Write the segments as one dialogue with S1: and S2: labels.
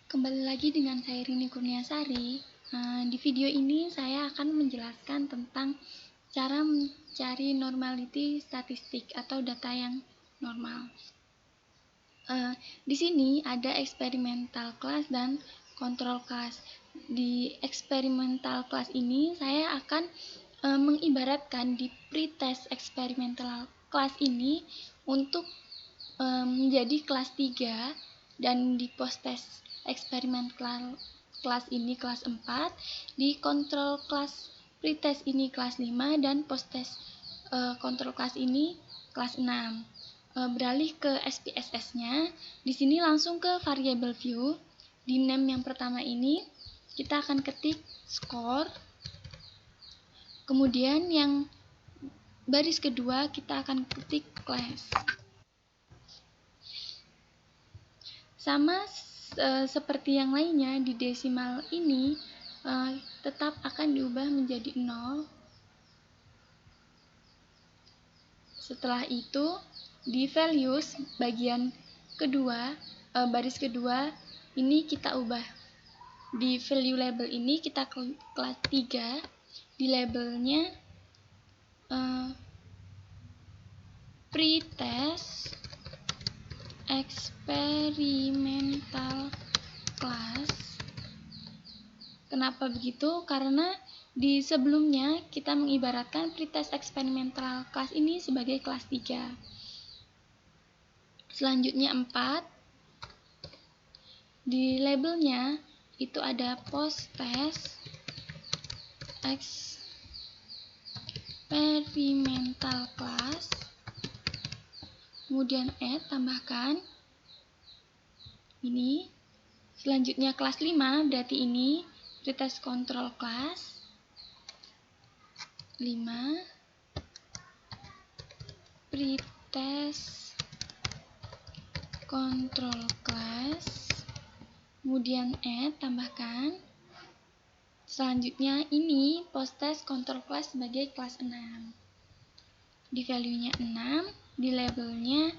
S1: Kembali lagi dengan saya Rini Kurniasari. Di video ini saya akan menjelaskan tentang cara mencari normality statistik atau data yang normal. Di sini ada experimental class dan control class. Di experimental class ini saya akan mengibaratkan di pretest experimental class ini untuk menjadi kelas 3 dan di post-test eksperimen kelas ini kelas 4, di control class pretest ini kelas 5 dan post-test control class ini kelas 6. Beralih ke SPSS-nya, di sini langsung ke variable view. Di name yang pertama ini kita akan ketik score. Kemudian yang baris kedua kita akan ketik class. Sama seperti yang lainnya, di desimal ini tetap akan diubah menjadi 0. Setelah itu, di values bagian kedua, baris kedua, ini kita ubah. Di value label ini kita kelas 3, di labelnya pretest experimental class. Kenapa begitu? Karena di sebelumnya kita mengibaratkan pretest experimental class ini sebagai kelas 3. Selanjutnya 4. Di labelnya itu ada post-test experimental class. Kemudian add, tambahkan ini. Selanjutnya kelas 5, berarti ini pretest control class 5, pretest control class, kemudian add, tambahkan. Selanjutnya ini post-test control class sebagai kelas 6. Di value-nya 6, di labelnya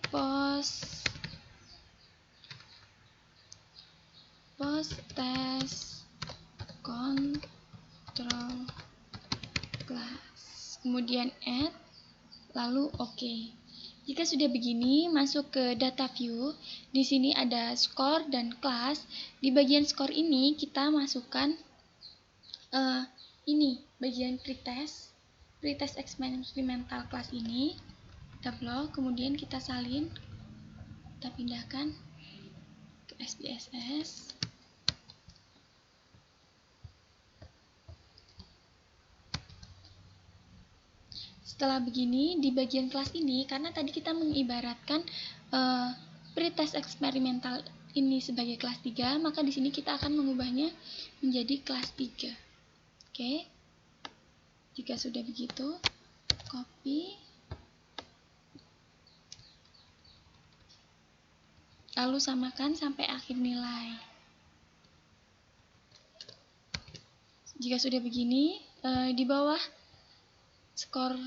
S1: post-test control class. Kemudian add, lalu oke. Jika sudah begini, masuk ke data view. Di sini ada score dan class. Di bagian score ini kita masukkan ini bagian pretest experimental class ini. Kita blok, kemudian kita salin, kita pindahkan ke SPSS. Setelah begini, di bagian kelas ini, karena tadi kita mengibaratkan pretest eksperimental ini sebagai kelas 3, maka di sini kita akan mengubahnya menjadi kelas 3. Oke. Jika sudah begitu, copy. Lalu samakan sampai akhir nilai. Jika sudah begini, di bawah skor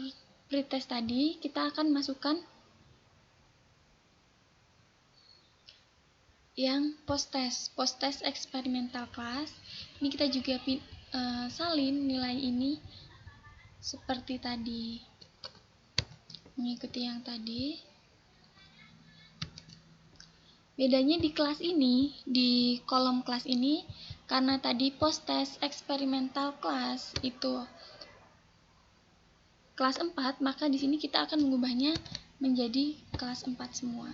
S1: pretest tadi, kita akan masukkan yang post-test experimental class. Ini kita juga salin nilai ini seperti tadi, mengikuti yang tadi. Bedanya di kelas ini, di kolom kelas ini, karena tadi post-test experimental class itu kelas 4, maka di sini kita akan mengubahnya menjadi kelas 4 semua.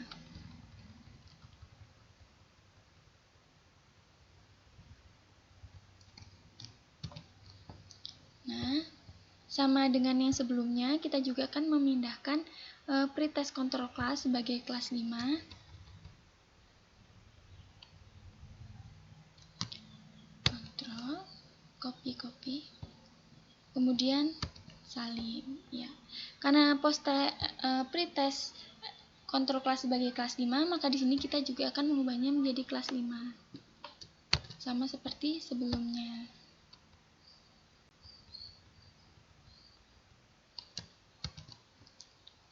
S1: Nah, sama dengan yang sebelumnya, kita juga akan memindahkan pretest control class sebagai kelas 5. Control, copy, kemudian salin, ya. Karena pretest control class sebagai kelas 5, maka di sini kita juga akan mengubahnya menjadi kelas 5. Sama seperti sebelumnya.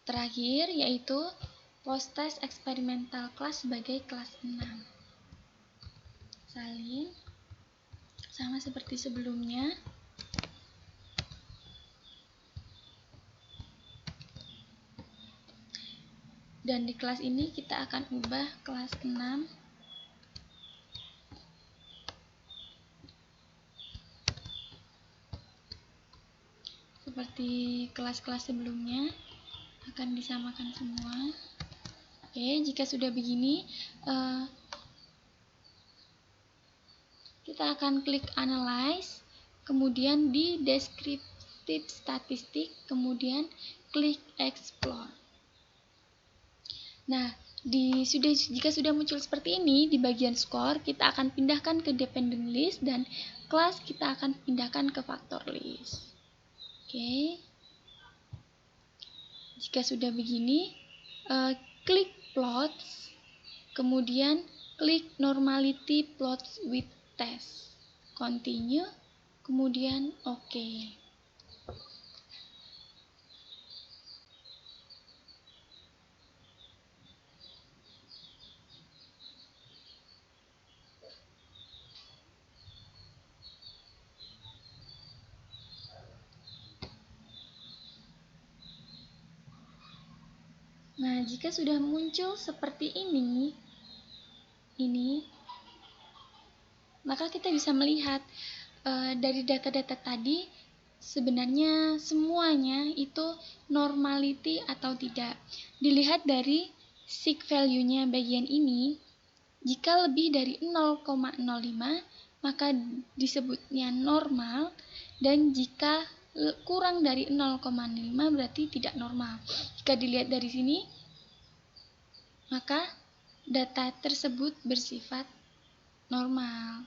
S1: Terakhir yaitu post-test experimental class sebagai kelas 6. salin sama seperti sebelumnya. Dan di kelas ini kita akan ubah kelas 6. Seperti kelas-kelas sebelumnya, akan disamakan semua. Oke, jika sudah begini, kita akan klik Analyze, kemudian di Descriptive Statistik, kemudian klik Explore. Nah, jika sudah muncul seperti ini, di bagian skor kita akan pindahkan ke dependent list dan kelas kita akan pindahkan ke factor list. Oke. Jika sudah begini, klik plots, kemudian klik normality plots with test, continue, kemudian OK. Nah, jika sudah muncul seperti ini, maka kita bisa melihat dari data-data tadi sebenarnya semuanya itu normality atau tidak. Dilihat dari sig value-nya bagian ini, jika lebih dari 0,05 maka disebutnya normal, dan jika kurang dari 0,5 berarti tidak normal. Jika dilihat dari sini, maka data tersebut bersifat normal.